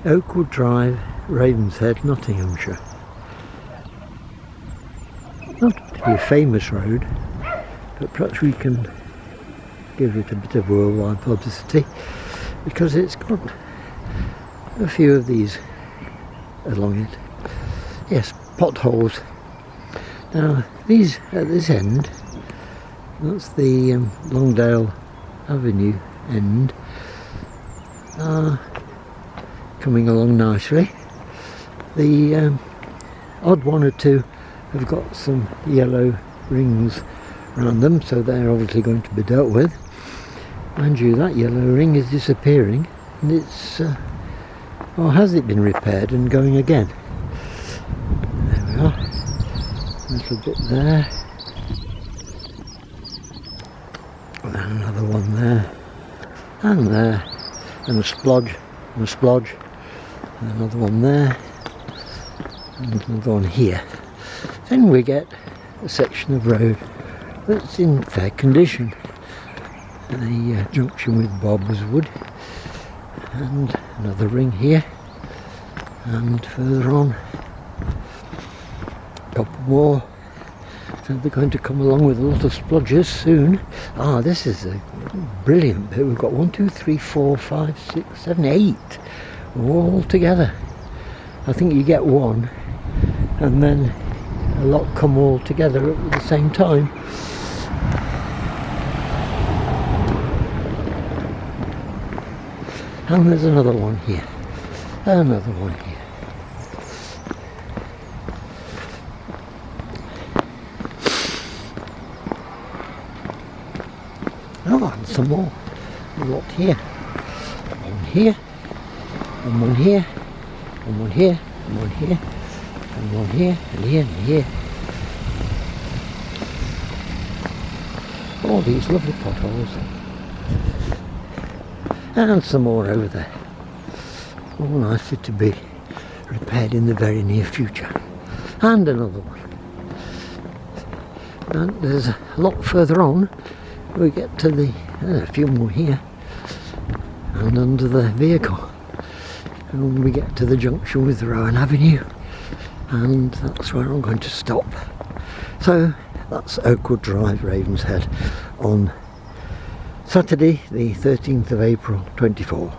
Oakwood Drive, Ravenshead, Nottinghamshire. Not to be a famous road, but perhaps we can give it a bit of worldwide publicity because it's got a few of these along it. Yes, potholes. Now these at this end, that's the Longdale Avenue end, are coming along nicely. The odd one or two have got some yellow rings around them, so they're obviously going to be dealt with. Mind you, that yellow ring is disappearing, and it's or has it been repaired and going again? There we are. A little bit there, and another one there, and there, and a splodge, and a splodge, and another one there, and another one here. Then we get a section of road that's in fair condition. The junction with Bob's Wood, and another ring here, and further on a couple more. So they're going to come along with a lot of splodges soon. Ah, this is a brilliant bit. We've got 1, 2, 3, 4, 5, 6, 7, 8 all together. I think you get one and then a lot come all together at the same time. And there's another one here, another one here. Oh, and some more. A lot here. One here, and one here, and one here, and one here, and one here, and here, and here. All these lovely potholes. And some more over there. All nicely to be repaired in the very near future. And another one. And there's a lot further on. We get to the, a few more here. And under the vehicle. And we get to the junction with Rowan Avenue. And that's where I'm going to stop. So that's Oakwood Drive, Ravenshead, on Saturday the 13th of April 24.